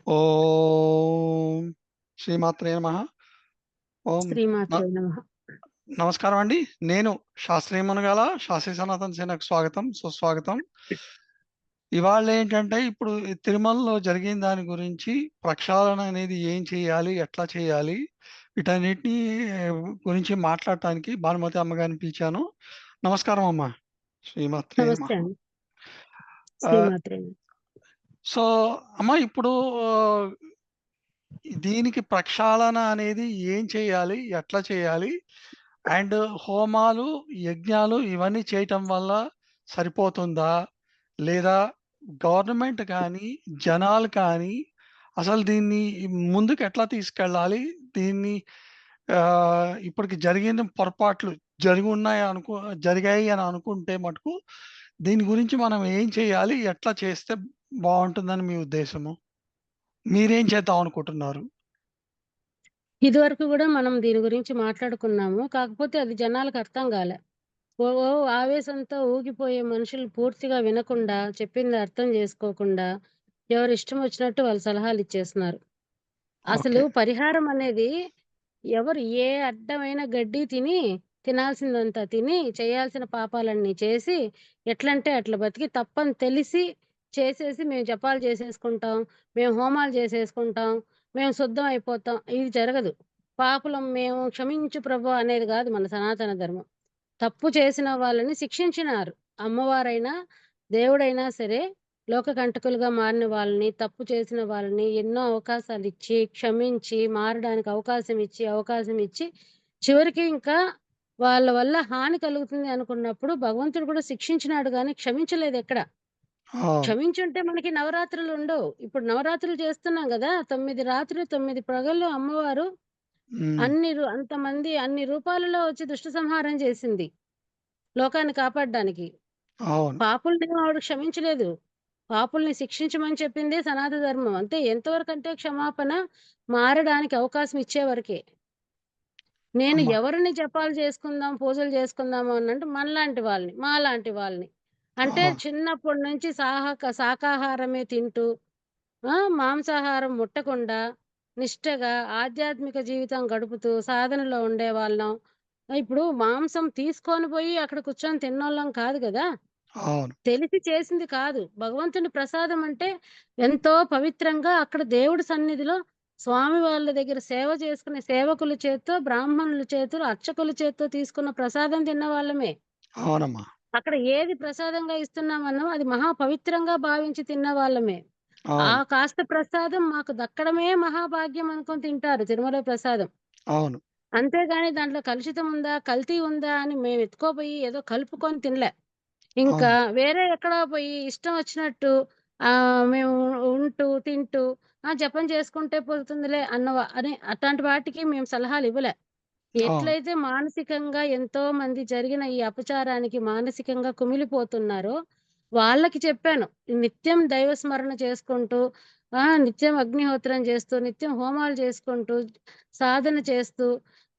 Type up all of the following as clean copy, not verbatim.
ఓం శ్రీమాత్రే నమః. ఓం న శ్రీమాత్రే నమః. నమస్కారం అండి. నేను శాస్త్రీయ మునగాల శాస్త్రీయ సనాతన సేనకు స్వాగతం, సుస్వాగతం. ఇవాళ ఏంటంటే ఇప్పుడు ఈ తిరుమలలో జరిగిన దాని గురించి ప్రక్షాళన అనేది ఏం చేయాలి? ఎట్లా చేయాలి? వీటన్నిటిని గురించి మాట్లాడటానికి భానుమతి అమ్మగారిని పిలిచాను. నమస్కారం అమ్మా. శ్రీమాత్రే నమస్తే నమః. అండి. ఆహ్, శ్రీమాత్రే నమః. సో అమ్మ ఇప్పుడు దీనికి ప్రక్షాళన అనేది ఏం చేయాలి? ఎట్లా చేయాలి? అండ్ హోమాలు, యజ్ఞాలు ఇవన్నీ చేయటం వల్ల సరిపోతుందా? లేదా గవర్నమెంట్ కానీ, జనాలు కానీ అసలు దీన్ని ముందుకు ఎట్లా తీసుకెళ్ళాలి? దీన్ని ఇప్పటికి జరిగిన పొరపాట్లు జరిగాయి అని అనుకుంటే మటుకు దీని గురించి మనం ఏం చేయాలి? ఎట్లా చేస్తే బావుంటుందని మీ ఉద్దేశము? మీరేం చేద్దాం అనుకుంటున్నారు? ఇదివరకు గూడా మనం దీని గురించి మాట్లాడుకున్నాము. కాకపోతే అది జనాలకు అర్థం గాలే. ఓ ఓ ఆవేశంతో ఊగిపోయే మనుషులు పూర్తిగా వినకుండా, చెప్పింది అర్థం జేసుకోకుండా, ఎవరిష్టం వచ్చినట్టు వాళ్ళు సలహాలిచ్చేస్తున్నారు. అసలు ఓకే. పరిహారం అనేది ఎవరు ఏ అడ్డమైన గడ్డి తినాల్సిందంతా తిని, చేయాల్సిన పాపాలన్నీ చేసి, ఎట్లంటే అట్లా బతికి తప్పని తెలిసి చేసేసి మేము జపాలు చేసేసుకుంటాం, మేము హోమాలు చేసేసుకుంటాం, మేము శుద్ధం అయిపోతాం. ఇది జరగదు. పాపులం మేము క్షమించు ప్రభు అనేది గాదు మన సనాతన ధర్మం. తప్పు చేసిన వాళ్ళని శిక్షించినారు. అమ్మవారైనా, దేవుడైనా సరే లోకకంటకులుగా మారిన వాళ్ళని, తప్పు చేసిన వాళ్ళని ఎన్నో అవకాశాలిచ్చి, క్షమించి, మారడానికి అవకాశం ఇచ్చి, చివరికి ఇంకా వాళ్ళ వల్ల హాని కలుగుతుంది అనుకున్నప్పుడు భగవంతుడు కూడా శిక్షించినాడు గానీ క్షమించలేదెక్కడ. అవును. క్షమించుంటే మనకి నవరాత్రులుండవు. ఇప్పుడు నవరాత్రులు చేస్తున్నాం గదా! 9 రాత్రులు 9 పగలు అమ్మవారు హ్మ్. అన్ని రూపాలలో వచ్చి దుష్ట సంహారం చేసింది. లోకాన్ని కాపాడ్డానికి. అవును. పాపులనేమో ఆవిడ క్షమించలేదు. పాపుల్ని శిక్షించమని చెప్పిందే సనాతన ధర్మం. అంతే ఎంతవరకంటే క్షమాపణ మారడానికి అవకాశం ఇచ్చే వరకే. నేను అమ్మ. ఎవరిని జపాలు చేసుకుందాం, పూజలు చేసుకుందాము అనంటే మనలాంటి వాళ్ళని, మాలాంటి వాళ్ళని. అంటే అవును. చిన్నప్పటి నుంచి శాకాహారమే తింటూ మాంసాహారం ముట్టకుండా, నిష్టగా ఆధ్యాత్మిక జీవితం గడుపుతూ సాధనలో ఉండేవాళ్ళం. ఇప్పుడు మాంసం తీసుకొని పోయి అక్కడ కూర్చొని తిన్నోళ్ళం కాదు గదా! అవును. తెలిసి చేసింది కాదు. భగవంతుని ప్రసాదం అంటే ఎంతో పవిత్రంగా అక్కడ దేవుడి సన్నిధిలో స్వామి వాళ్ళ దగ్గర సేవ చేసుకునే సేవకుల చేత్తో, బ్రాహ్మణుల చేతులో, అర్చకుల చేత్తో తీసుకున్న ప్రసాదం తిన్నవాళ్ళమే. అవునమ్మా. అక్కడ ఏది ప్రసాదంగా ఇస్తున్నామన్నామో అది మహా పవిత్రంగా భావించి తిన్నవాళ్ళమే. ఆ అవును. కాస్త ప్రసాదం మాకు దక్కడమే మహాభాగ్యం అనుకొని తింటారు తిరుమల ప్రసాదం. అవును. అంతేగాని దాంట్లో కలుషితం ఉందా? కల్తీ ఉందా? అని మేము ఎత్తుకోబోయి ఏదో కలుపుకొని తినలే. ఇంకా అవును. వేరే ఎక్కడో పోయి ఇష్టం వచ్చినట్టు మేము తింటూ జపం చేసుకుంటే పోతుందిలే అని అట్లాంటి వాటికి మేము సలహాలివ్వలే. అవును. ఎట్లయితే మానసికంగా ఎంతో మంది జరిగిన ఈ అపచారానికి మానసికంగా కుమిలిపోతున్నారో, వాళ్ళకి చెప్పాను. నిత్యం దైవ స్మరణ చేసుకుంటూ, నిత్యం అగ్నిహోత్రం చేస్తూ, నిత్యం హోమాలు చేసుకుంటూ, సాధన చేస్తూ,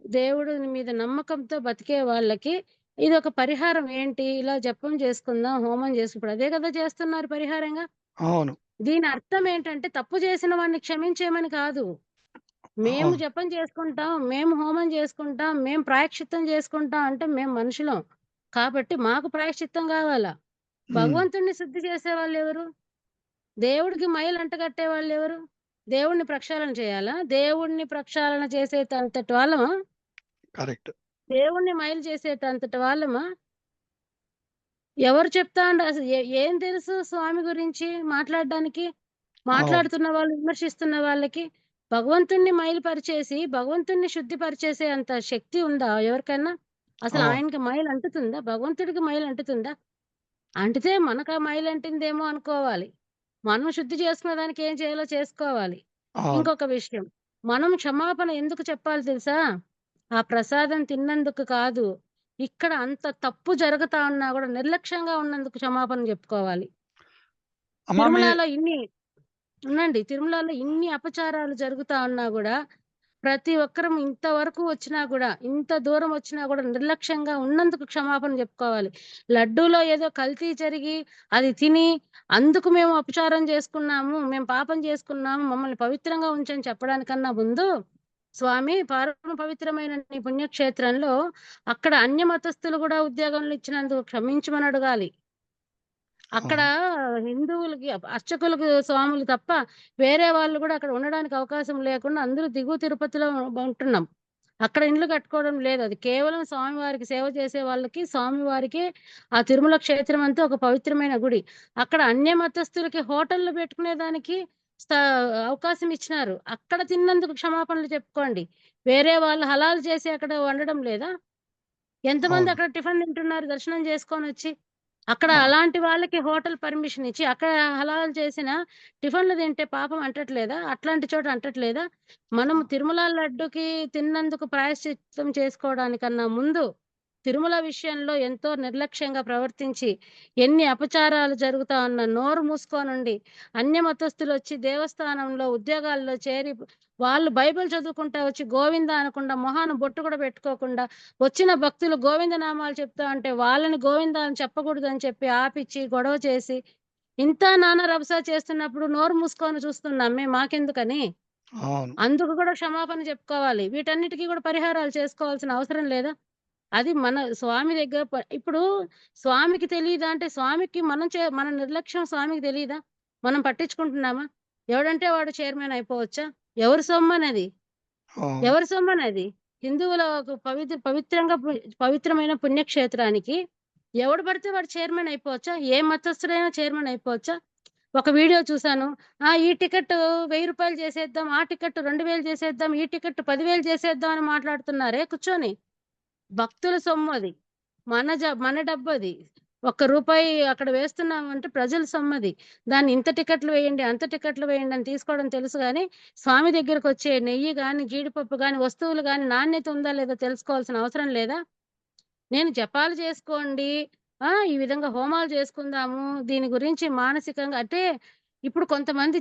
దేవుడి మీద నమ్మకంతో బతికే వాళ్ళకి ఇదొక పరిహారం ఏంటి? ఇలా జపం చేసుకుందాం, హోమం ఇప్పుడు అదే కదా చేస్తున్నారు పరిహారంగా. అవును. దీని అర్థం ఏంటంటే తప్పు చేసిన వాడిని క్షమించేయమని కాదు. మేము అవును. జపం చేసుకుంటాం, మేము హోమం చేసుకుంటాం, మేము ప్రాయశ్చిత్తం చేసుకుంటాం అంటే మేము మనుషులం. కాబట్టి మాకు ప్రాయశ్చిత్తం గావాలా. హ్మ్. భగవంతుడిని శుద్ధి చేసేవాళ్ళెవరు? దేవుడికి మైలంటగట్టేవాళ్ళెవరు? దేవుడిని ప్రక్షాళన చేయాలా? దేవుడిని ప్రక్షాళన చేసేటంతటి వాళ్ళమా? కరెక్ట్. దేవుడిని మైలు చేసేటంతటి వాళ్ళమా? ఎవరు చెప్తాండ్రు అసలు ఏం తెలుసు స్వామి గురించి మాట్లాడడానికి? అవును. మాట్లాడుతున్న వాళ్ళు, విమర్శిస్తున్న వాళ్ళకి భగవంతుడిని మైలుపరిచేసి, భగవంతుడిని శుద్ధిపరిచేసే అంత శక్తి ఉందా ఎవరికన్నా? అసలు అవును. ఆయనకి మైలంటుతుందా? భగవంతుడికి మైలంటుతుందా? అంటితే మనకా మైలంటిందేమో అనుకోవాలి. మనం శుద్ధి చేసుకునే దానికి ఏం చేయాలో చేసుకోవాలి. అవును. ఇంకొక విషయం, మనం క్షమాపణ ఎందుకు చెప్పాలి తెలుసా? ఆ ప్రసాదం తిన్నందుకు కాదు. ఇక్కడ అంత తప్పు జరుగుతా ఉన్నా గూడా నిర్లక్ష్యంగా ఉన్నందుకు క్షమాపణ జెప్పుకోవాలి. అమ్మా మీ తిరుమలలో ఇన్ని ఉండండి. తిరుమలలో ఇన్ని అపచారాలు జరుగుతా ఉన్నా గూడా, ప్రతి ఒక్కరం ఇంతవరకు వచ్చినా గూడా, ఇంత దూరం వచ్చినా గూడా నిర్లక్ష్యంగా ఉన్నందుకు క్షమాపణ జెప్పుకోవాలి. లడ్డూలో ఏదో కల్తీ జరిగి, అది తిని, అందుకు మేము అపచారం చేసుకున్నాము, మేము పాపం చేసుకున్నాము, మమ్మల్ని పవిత్రంగా ఉంచని చెప్పడానికన్నా ముందు, స్వామి పరమ పవిత్రమైన నీ పుణ్యక్షేత్రంలో అక్కడ అన్య మతస్థులు గూడా ఉద్యోగంలు ఇచ్చినందుకు క్షమించమని అడగాలి. అక్కడ అవును. హిందువులకి అర్చకులకు స్వాములు తప్ప వేరే వాళ్ళు గూడా అక్కడ ఉండడానికి అవకాశం లేకుండా అందరూ దిగువ తిరుపతిలో ఉంటున్నాం. అక్కడ ఇండ్లు కట్టుకోవడం లేదు. అది కేవలం స్వామివారికి సేవ చేసే వాళ్ళకి, స్వామివారికే ఆ తిరుమల క్షేత్రం అంతా ఒక పవిత్రమైన గుడి. అక్కడ అన్య మతస్థులకి హోటల్‌లు పెట్టుకునేదానికి స్థ అవకాశం ఇచ్చినారు. అక్కడ తిన్నందుకు క్షమాపణలు చెప్పుకోండి. వేరే వాళ్ళు హలాలు చేసి అక్కడ వండడం లేదా? ఎంతమంది అవును. అక్కడ టిఫిన్ తింటున్నారు దర్శనం చేసుకొనొచ్చి. అక్కడ ఆ! అలాంటి వాళ్ళకి హోటల్ పర్మిషన్ ఇచ్చి, అక్కడ హలాల్ చేసిన టిఫిన్‌లు తింటే పాపం అంటట్లేదా? అట్లాంటి చోట అంటట్లేదా? మనం తిరుమల లడ్డుకి తిన్నందుకు ప్రాయశ్చిత్తం చేసుకోవడానికన్నా ముందు, తిరుమల విషయంలో ఎంతో నిర్లక్ష్యంగా ప్రవర్తించి, ఎన్ని అపచారాలు జరుగుతా ఉన్నా నోరు మూసుకోనుండి, అన్య మతస్థులొచ్చి దేవస్థానంలో ఉద్యోగాల్లో చేరి, వాళ్ళు బైబిల్ చదువుకుంటా వచ్చి గోవింద అనకుండా, మొహాన బొట్టు కూడా పెట్టుకోకుండా, వచ్చిన భక్తులు గోవింద నామాలు చెప్తా ఉంటే వాళ్ళని గోవింద అని చెప్పకూడదని చెప్పి ఆపిచ్చి, గొడవ చేసి, ఇంత నానా రభస చేస్తున్నప్పుడు నోరు మూసుకొని చూస్తున్నామే మాకెందుకని? అవును. అందుకు గూడా క్షమాపణ చెప్పుకోవాలి. వీటన్నిటికి గూడా పరిహారాలు చేసుకోవాల్సిన అవసరం లేదా? అది మన స్వామి దగ్గర ఇప్పుడు స్వామికి తెలీదా అంటే, స్వామికి మన నిర్లక్ష్యం స్వామికి తెలీదా? మనం పట్టించుకుంటున్నామా? ఎవడంటే వాడు చైర్మన్ అయిపోవచ్చా? ఎవరి సొమ్మనది? అవును. ఎవరి సొమ్మనది? హిందువుల ఒక పవిత్రంగా పవిత్రమైన పుణ్యక్షేత్రానికి ఎవడు పడితే వాడు చైర్మన్ అయిపోవచ్చా? ఏ మతస్థుడైనా చైర్మన్ అయిపోవచ్చా? ఒక వీడియో చూసాను. ఈ టికెట్ రూ. 1000 చేసేద్దాం, ఆ టికెట్ 2000 చేసేద్దాం, ఈ టికెట్ 10,000 చేసేద్దాం అని మాట్లాడుతున్నారే కూర్చొని. భక్తుల సొమ్మది. మన డబ్బది. ఒక్క రూపాయి అక్కడ వేస్తున్నామంటే ప్రజల సొమ్మది. దాన్ని ఇంత టికెట్లు వేయండి, అంత టికెట్లు వేయండి అని తీసుకోవడం తెలుసు గానీ, స్వామి దగ్గరకొచ్చే నెయ్యి గాని, జీడిపప్పు గాని, వస్తువులు గాని నాణ్యత ఉందా లేదా తెలుసుకోవాల్సిన అవసరం లేదా? నేను జపాలు చేసుకోండి, ఈ విధంగా హోమాలు చేసుకుందాము, దీని గురించి మానసికంగా అంటే ఇప్పుడు కొంతమంది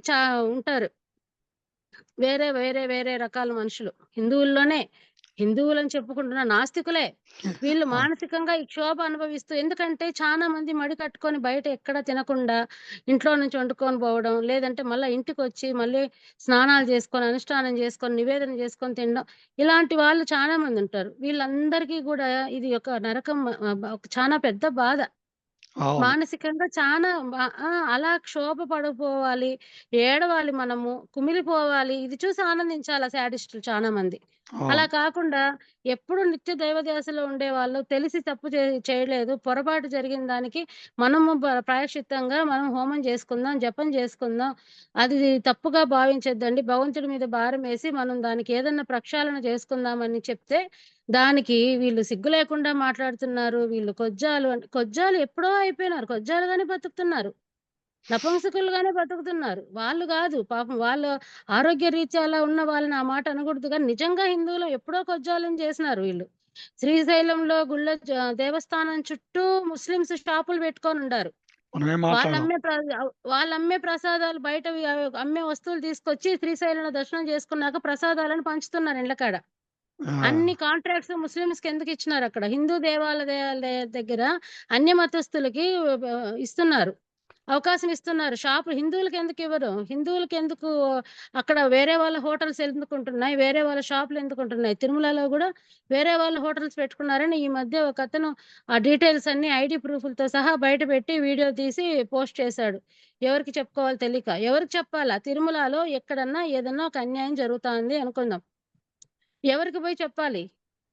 ఉంటారు. వేరే రకాల మనుషులు. హిందువుల్లోనే హిందువులని చెప్పుకుంటున్న నాస్తికులే. వీళ్ళు అవును. మానసికంగా ఈ క్షోభ అనుభవిస్తూ ఎందుకంటే చానా మంది మడి కట్టుకొని బయట ఎక్కడ తినకుండా ఇంట్లో నుంచి వండుకొని పోవడం, లేదంటే మళ్ళా ఇంటికొచ్చి మళ్ళీ స్నానాలు చేసుకొని, అనుష్ఠానం చేసుకొని, నివేదన చేసుకొని తినడం. ఇలాంటి వాళ్ళు చానా మందుంటారు. వీళ్ళందరికీ గూడా ఇది ఒక నరకం ఒక చానా పెద్ద బాధ. అవును. మానసికంగా చానా అలా క్షోభ పడిపోవాలి, ఏడవాలి మనము, కుమిలిపోవాలి. ఇది చూసి ఆనందించాల శాడిస్టులు చానా మంది. అలా అవును. కాకుండా ఎప్పుడు నిత్య దైవ ధ్యాసలో ఉండేవాళ్ళు తెలిసి తప్పు చేయలేదు. పొరపాటు జరిగిన దానికి మనము ప్రాయశ్చిత్తంగా మనం హోమం చేసుకుందాం, జపం చేసుకుందాం. అది తప్పుగా భావించొద్దండి. భగవంతుడి మీద భారమేసి మనం దానికి ఏదన్నా ప్రక్షాళన చేసుకుందామని చెప్తే దానికి వీళ్ళు సిగ్గు లేకుండా మాట్లాడుతున్నారు. వీళ్ళు కొజ్జాలు ఎప్పుడో అయిపోయినారు. కొజ్జాలుగానే బతుకుతున్నారు. నపుంసకులుగానే బతుకుతున్నారు. వాళ్ళు గాదు. పాపం వాళ్ళు ఆరోగ్య రీత్యా అలా ఉన్న వాళ్ళని ఆ మాట అనకూడదు గానీ, నిజంగా హిందువులు ఎప్పుడో కొజ్జాలను చేసినారు వీళ్ళు. శ్రీశైలంలో దేవస్థానం చుట్టూ ముస్లిమ్స్ షాపులు పెట్టుకొనుండారు. మనమేం మాట్లాడం. వాళ్ళమ్మే ప్రసాదాలు బయటవి అమ్మే వస్తువులు తీసుకొచ్చి శ్రీశైలంలో దర్శనం చేసుకున్నాక ప్రసాదాలను పంచుతున్నారు ఇండ్లకాడ. అన్ని ఆ! కాంట్రాక్ట్స్ ముస్లిమ్స్‌కెందుకిచ్చినారక్కడ? హిందూ దేవాలయాల దగ్గర అన్య మతస్థులకి ఇస్తున్నారు. అవకాశం ఇస్తున్నారు. హిందువులకెందుకివ్వరు? హిందువులకెందుకు అక్కడ వేరే వాళ్ళ హోటల్స్ ఎందుకుంటున్నాయి? వేరే వాళ్ళ షాపులెందుకుంటున్నాయి? తిరుమలలో గూడా వేరే వాళ్ళ హోటల్స్ పెట్టుకున్నారని ఈ మధ్య ఒకతను ఆ డీటెయిల్స్ అన్నీ ఐడీ ప్రూఫ్‌లతో సహా బయట పెట్టి వీడియో తీసి పోస్ట్ చేశాడు. ఎవరికి చెప్పుకోవాలో తెలీక. ఎవరికి చెప్పాలా? తిరుమలలో ఎక్కడన్నా ఏదన్నా ఒక అన్యాయం జరుగుతా ఉంది అనుకుందాం. ఎవరికి పోయి చెప్పాలి?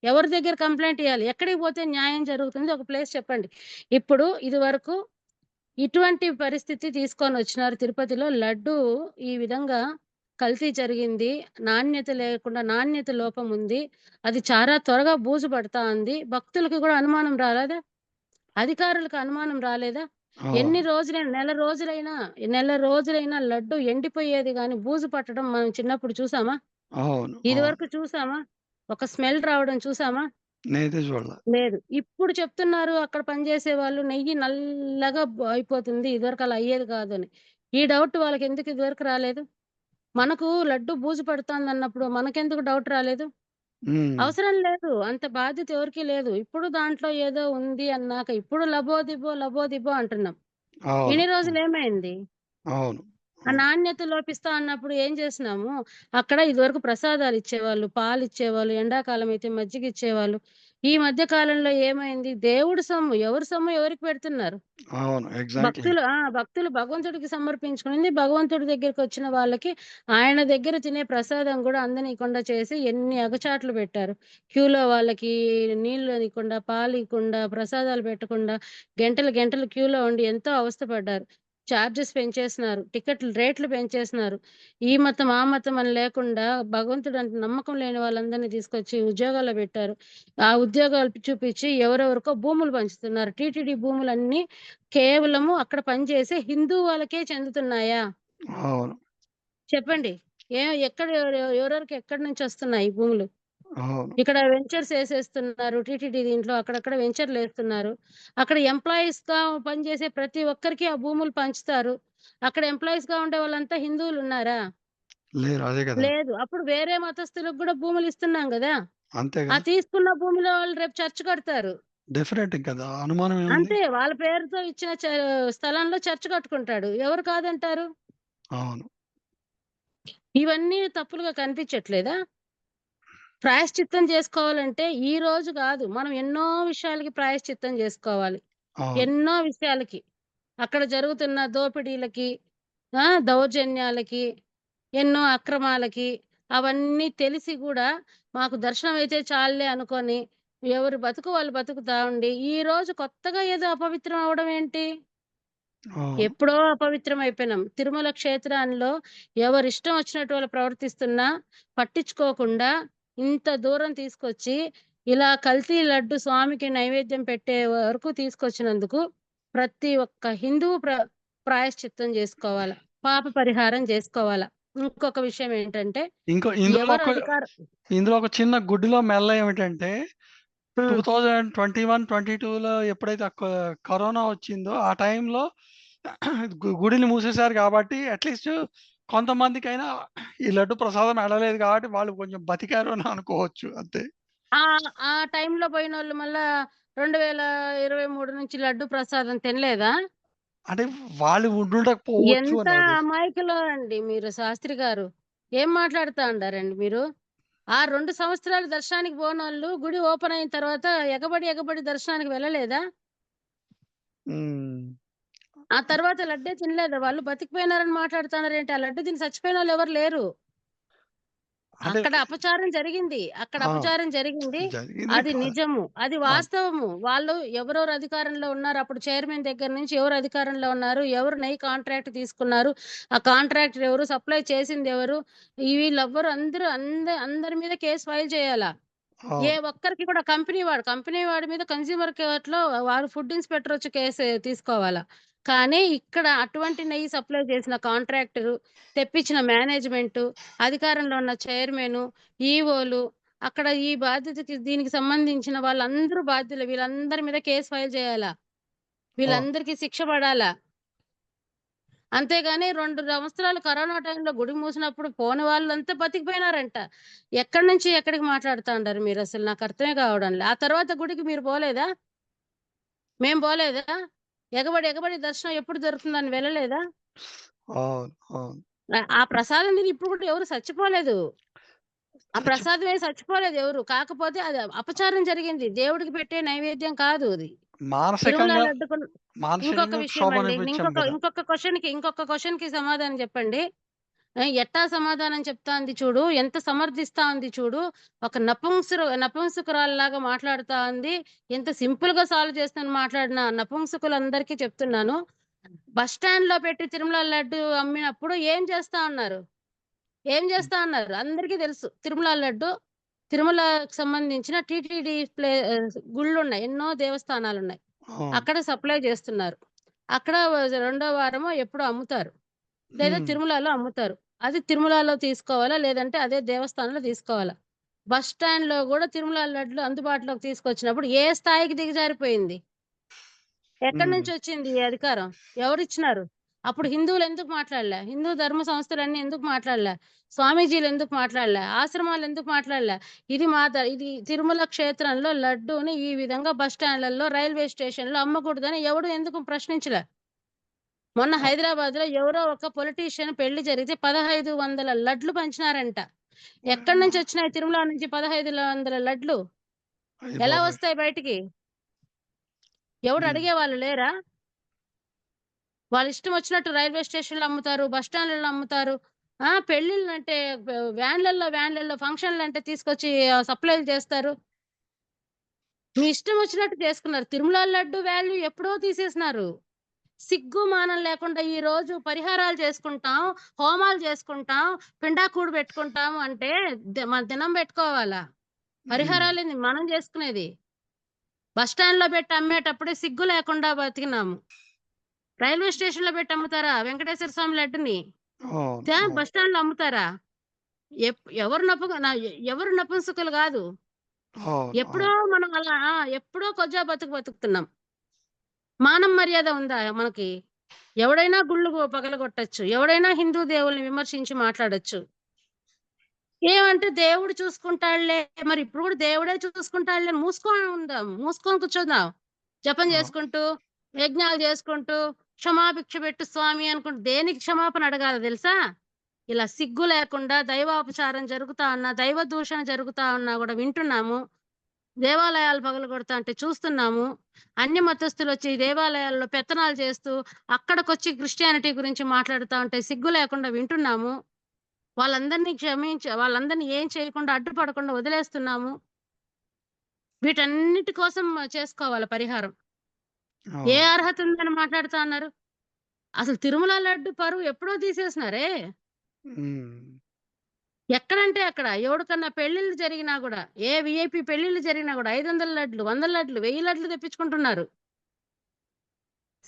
ఎవరి దగ్గర కంప్లెయింట్ ఇయ్యాలి? ఎక్కడికి పోతే న్యాయం జరుగుతుంది? ఒక ప్లేస్ చెప్పండి. ఇప్పుడు ఇదివరకు ఇటువంటి పరిస్థితి తీసుకొనొచ్చినారు తిరుపతిలో. లడ్డూ ఈ విధంగా కల్తీ జరిగింది. నాణ్యత లోపం ఉంది. అది చాలా త్వరగా బూజు పడతా ఉంది. భక్తులకి గూడా అనుమానం రాలేదా? అధికారులకు అనుమానం రాలేదా? అవును. నెల రోజులైనా లడ్డు ఎండిపోయేది గానీ, బూజు పట్టడం మనం చిన్నప్పుడు చూసామా? అవును. అవును. ఇదివరకు చూసామా? ఒక స్మెల్ రావడం చూసామా? నేనైతే చూడల. లేదు. ఇప్పుడు చెప్తున్నారు అక్కడ పనిచేసే వాళ్ళు నెయ్యి నల్లగా అయిపోతుంది. ఇదివరకు అలా అయ్యేది కాదని. ఈ డౌట్ వాళ్ళకెందుకు ఇదివరకు రాలేదు? మనకు లడ్డు బూజు పడుతోందన్నప్పుడు మనకెందుకు డౌట్ రాలేదు? హ్మ్. అవసరం లేదు. అంత బాధ్యత ఎవరికీ లేదు. ఇప్పుడు దాంట్లో ఏదో ఉంది అన్నాక ఇప్పుడు లబోదిబో, లబోదిబో అంటున్నాం. అవును. ఇన్ని అవును. రోజులేమైంది? అవును. ఆ అవును. నాణ్యత లోపిస్తా అన్నప్పుడు ఏం చేసినాము, అక్కడ ఇదివరకు ప్రసాదాలిచ్చేవాళ్ళు, పాలిచ్చేవాళ్ళు, ఎండాకాలం అయితే మజ్జిగిచ్చేవాళ్ళు. ఈ మధ్య కాలంలో ఏమైంది? దేవుడి సొమ్ము, ఎవరి సొమ్ము ఎవరికి పెడుతున్నారు? అవును. ఎగ్జాక్ట్‌లీ. భక్తులు భగవంతుడికి సమర్పించుకునింది భగవంతుడి దగ్గరికొచ్చిన వాళ్ళకి ఆయన దగ్గర తినే ప్రసాదం గూడా అందనీయకుండా చేసి ఎన్ని అగచాట్లు పెట్టారు. క్యూలో వాళ్ళకి నీళ్ళు ఇయకుండా, పాలియకుండా, ప్రసాదాలు పెట్టకుండా గంటలు గంటలు క్యూలో ఉండి ఎంతో అవస్థ పడ్డారు. చార్జెస్ పెంచేసినారు. టికెట్‌లు రేట్లు పెంచేసినారు. ఈ మతం, ఆ మతం అని లేకుండా భగవంతుడంటే నమ్మకం లేని వాళ్ళందరిని తీసుకొచ్చి ఉద్యోగాల్లో పెట్టారు. ఆ ఉద్యోగాలు చూపిచ్చి ఎవరెవరికో భూములు పంచుతున్నారు. టీటీడీ భూములన్నీ కేవలము అక్కడ పనిచేసే హిందూ వాళ్ళకే చెందుతున్నాయా? అవును. చెప్పండి. ఎక్కడ ఎవరెవరికి ఎక్కడి నుంచొస్తున్నాయి ఈ భూములు? అవును. ఇక్కడ వెంచర్స్ ఏసేస్తున్నారు. టీటీడీ దీంట్లో అక్కడక్కడ వెంచర్‌లేస్తున్నారు. అక్కడ ఎంప్లాయీస్‌గా పనిచేసే ప్రతి ఒక్కరికి ఆ భూములు పంచుతారు. అక్కడ ఎంప్లాయీస్‌గా ఉండే వాళ్ళంతా హిందువులున్నారా? లేరు. అదే గదా! లేదు. అప్పుడు వేరే మతస్థులకు గూడా భూములిస్తున్నాం గదా! అంతే ఆ గదా! తీసుకున్న భూమిలో వాళ్ళు రేపు చర్చ్ కడతారు. డెఫినెట్ కదా! అనుమానం ఏముంది? అంతే. వాళ్ళ పేరుతో ఇచ్చిన స్థలంలో చర్చ్ కట్టుకుంటాడు. ఎవరు కాదంటారు? అవును. ఇవన్నీ తప్పులుగా కనిపించట్లేదా? ప్రాయశ్చిత్తం చేసుకోవాలంటే ఈ రోజు గాదు. మనం ఎన్నో విషయాలకి ప్రాయశ్చిత్తం జేసుకోవాలి. అవును. ఎన్నో విషయాలకి. అక్కడ జరుగుతున్న దోపిడీలకి, దౌర్జన్యాలకి, ఎన్నో అక్రమాలకి, అవన్నీ తెలిసి గూడా మాకు దర్శనమైతే చాలులే అనుకోని, ఎవరి బతుకు వాళ్ళు బతుకుతా ఉండి, ఈరోజు కొత్తగా ఏదో అపవిత్రం అవ్వడం ఏంటి? అవును. ఎప్పుడో అపవిత్రమైపోయినాం. తిరుమల క్షేత్రాల్లో ఎవరిష్టం వచ్చినట్టు వాళ్ళు ప్రవర్తిస్తున్నా, పట్టించుకోకుండా ఇంత దూరం తీసుకొచ్చి, ఇలా కల్తీ లడ్డు స్వామికి నైవేద్యం పెట్టే వరకు తీసుకొచ్చినందుకు ప్రతి ఒక్క హిందువు ప్రాయశ్చిత్తం జేసుకోవాల. పాప పరిహారం జేసుకోవాల. ఇంకొక విషయం ఏంటంటే, ఇంకో ఇందులో ఎవరు ఒక అధికారం ఇందులో ఒక చిన్న గుడ్డిలో మెల్ల ఏమిటంటే హ్మ్. 2021, 22లో ఎప్పుడైతే కరోనా వచ్చిందో ఆ టైంలో గుడిని మూసేశారు కాబట్టి అట్‌లీస్ట్ కొంతమందికైనా ఈ లడ్డు ప్రసాదం ఎళ్ళలేదు కాబట్టి వాళ్ళు కొంచెం బతికారు అని అనుకోవచ్చు అంతే. ఆ టైంలో బోయినోళ్ళు మళ్ళా 2023 నుంచి లడ్డు ప్రసాదం తినలేదా? అంటే వాళ్ళు ఉండుండకపోవచ్చు ఎంత అని నా ఉద్దేశం. అమాయకులో అండి మీరు శాస్త్రి గారు. ఏం మాట్లాడుతా ఉండారండి మీరు? ఆ 2 సంవత్సరాలు దర్శనానికి పోనోళ్ళు గుడి ఓపెన్ అయిన తర్వాత ఎగబడి, ఎగబడి దర్శనానికి వెళ్ళలేదా? హ్మ్. ఆ తర్వాత లడ్డే తినలేదా వాళ్ళు? బతికిపోయినారని మాట్లాడుతున్నారేంటి? ఆ లడ్డు తిని చచ్చిపోయినోళ్ళు ఎవరు లేరు. అంటే అక్కడ అపచారం జరిగింది. అక్కడ ఆ! అపచారం జరిగింది. జరిగింది అది కాదు. నిజము. అది అవును. వాస్తవము. వాళ్ళు ఎవరెవరు అధికారంలో ఉన్నారు, అప్పుడు చైర్మన్ దగ్గర నుంచి ఎవరు అధికారంలో ఉన్నారు, ఎవరు నెయ్యి కాంట్రాక్ట్ తీసుకున్నారు, ఆ కాంట్రాక్టర్ ఎవరు, సప్లై చేసిందెవరు, వీళ్ళెవ్వరు అందరి మీద కేస్ ఫైల్ చేయాలా. ఏ అవును. ఒక్కరికి కూడా కంపెనీ వాడి మీద కన్స్యూమర్ కోర్ట్‌లో వారు ఫుడ్ ఇన్స్‌పెక్టర్ వచ్చి కేసు తీసుకోవాలా. కానీ ఇక్కడ అటువంటి నెయ్యి సప్లై చేసిన కాంట్రాక్టరు, తెప్పించిన మేనేజ్‌మెంటు, అధికారంలో ఉన్న చైర్మను, ఈవోలు, అక్కడ ఈ బాధ్యతకి దీనికి సంబంధించిన వాళ్ళందరూ బాధ్యులు. వీళ్ళందరి మీద కేస్ ఫైల్ చేయాలా. అవును. వీళ్ళందరికీ శిక్ష పడాలా. అంతేగాని 2 సంవత్సరాలు కరోనా టైంలో గుడి మూసినప్పుడు పోని వాళ్ళంతా బతికిపోయినారంట. ఎక్కడి నుంచి ఎక్కడికి మాట్లాడుతా ఉండారు మీరసలు నాకర్థమే కావడంలే. ఆ తర్వాత గుడికి మీరు పోలేదా? మేము పోలేదా? ఎగబడి, ఎగబడి దర్శనం ఎప్పుడు దొరుకుతుందని వెళ్ళలేదా? అవును. అవును. ఆ ప్రసాదం తిని ఇప్పుడు కూడా ఎవరు సచ్చిపోలేదు. ఆ చచ్చి ప్రసాదమే సచ్చిపోలేదు ఎవరు. కాకపోతే అది అపచారం జరిగింది. దేవుడికి పెట్టే నైవేద్యం కాదు అది. తిరుమల మానసికంగా లడ్డుకు ఇంకొక మానసికంగా విషయం అండి. క్షోభనిపించాం గదా! ఇంకొక క్వెషన్‌కి సమాధానం చెప్పండి. ఎట్టా సమాధానం చెప్తా ఉంది చూడు. ఎంత సమర్థిస్తా ఉంది చూడు. ఒక నపుంసకురాల్లాగా మాట్లాడుతా ఉంది. ఎంత సింపుల్‌గా సాల్వ్ చేస్తాను మాట్లాడిన నపుంసకులందరికీ చెప్తున్నాను. బస్ స్టాండ్‌లో పెట్టి తిరుమల లడ్డు అమ్మినప్పుడు ఏం చేస్తా ఉన్నారు? అందరికీ తెలుసు. తిరుమల లడ్డు తిరుమలకి సంబంధించిన టీటీడీ గుళ్ళున్నాయి. ఎన్నో దేవస్థానాలున్నాయి. అవును. అక్కడ సప్లై చేస్తున్నారు. అక్కడ రెండో వారమో ఎప్పుడో అమ్ముతారు. లేదా హ్మ్. తిరుమలలో అమ్ముతారు. అది తిరుమలలో తీసుకోవాలా? లేదంటే అదే దేవస్థానంలో తీసుకోవాలా? బస్ స్టాండ్‌లో గూడా తిరుమల లడ్లు అందుబాటులోకి తీసుకొచ్చినప్పుడు ఏ స్థాయికి దిగజారిపోయింది? ఎక్కడి హ్మ్. నుంచొచ్చింది ఈ అధికారం? ఎవరిచ్చినారు? అప్పుడు హిందువులు ఎందుకు మాట్లాడలే? హిందూ ధర్మ సంస్థలన్నీ ఎందుకు మాట్లాడలే? స్వామీజీలు ఎందుకు మాట్లాడలే? ఆశ్రమాలు ఎందుకు మాట్లాడలే? ఇది తిరుమల క్షేత్రంలో లడ్డూని ఈ విధంగా బస్ స్టాండ్‌లలో, రైల్వే స్టేషన్‌లో అమ్మకూడదని ఎవడు ఎందుకు ప్రశ్నించలే. మొన్న అ హైదరాబాద్‌లో ఎవరో ఒక పొలిటీషియన్ పెళ్లి జరిగితే 1500 లడ్లు పంచినారంట. ఎక్కడి ఆ! నుంచొచ్చినాయి తిరుమల నుంచి 1500 లడ్లు? అయ్య ఎలా బాబోయ్! వస్తాయి బయటికి? ఎవడు హ్మ్. అడిగేవాళ్ళు లేరా? వాళ్ళిష్టం వచ్చినట్టు రైల్వే స్టేషన్‌లో అమ్ముతారు. బస్ స్టాండ్‌లలో అమ్ముతారు. పెళ్ళిళ్ళంటే వ్యాన్‌లల్లో ఫంక్షన్‌లంటే తీసుకొచ్చి సప్లైలు చేస్తారు. మీ ఇష్టం వచ్చినట్టు చేసుకున్నారు. తిరుమల లడ్డు వాల్యూ ఎప్పుడో తీసేసినారు. సిగ్గు, మానం లేకుండా ఈరోజు పరిహారాలు చేసుకుంటాం, హోమాలు చేసుకుంటాం, పిండాకుడు పెట్టుకుంటాం అంటే మన దినం పెట్టుకోవాలా? హ్మ్. పరిహారాలేంది మనం చేసుకునేది. బస్ స్టాండ్‌లో పెట్టి అమ్మేటప్పుడే సిగ్గు లేకుండా బతికినాము. రైల్వే స్టేషన్‌లో పెట్టి అమ్ముతారా వెంకటేశ్వర స్వామి లడ్డుని? అవును. అవును. బస్ స్టాండ్‌లో అమ్ముతారా? ఎవరు నపుంసకులు గాదు. అవును. ఎప్పుడో అవును. మనం అలా ఎప్పుడో కొజ్జా బతుకుతున్నాం. మానం మర్యాద ఉందా మనకి? ఎవడైనా గుళ్ళు పగలగొట్టొచ్చు. ఎవడైనా హిందూ దేవుల్ని విమర్శించి మాట్లాడొచ్చు. ఏమంటే దేవుడు చూసుకుంటాడులే. మరి ఇప్పుడు గూడా దేవుడే చూసుకుంటాడులే అని మూసుకొని ఉందాం. మూసుకొని కూర్చుందాం. జపం ఆ! జేసుకుంటూ, యజ్ఞాలు జేసుకుంటూ, క్షమాభిక్ష పెట్టు స్వామి అనుకుంటూ దేనికి క్షమాపణ అడగాలో దెలుసా? ఇలా సిగ్గు లేకుండా దైవాపచారం జరుగుతా ఉన్నా, దైవ దూషణ జరుగుతా ఉన్నా గూడా వింటున్నాము. దేవాలయాలు పగలగొడతాంటే చూస్తున్నాము. అన్య మతస్థులొచ్చి దేవాలయాల్లో పెత్తనాలు చేస్తూ, అక్కడికొచ్చి క్రిస్టియానిటీ గురించి మాట్లాడుతా ఉంటే సిగ్గు లేకుండా వింటున్నాము. వాళ్ళందరిని ఏం చేయకుండా అడ్డుపడకుండా వదిలేస్తున్నాము. వీటన్నిటి కోసం చేసుకోవాలి పరిహారం. ఏ అవును. అర్హత ఉందని మాట్లాడుతా ఉన్నారు? అసలు తిరుమల లడ్డు పరువు ఎప్పుడో తీసేసినారే. హ్మ్. ఎక్కడంటే అక్కడ ఎవడికన్నా పెళ్ళిళ్ళు జరిగినా గూడా, ఏ వీఐపీ పెళ్ళిళ్ళు జరిగినా గూడా 500 లడ్లు, 100 లడ్లు, 1000 లడ్లు తెప్పించుకుంటున్నారు.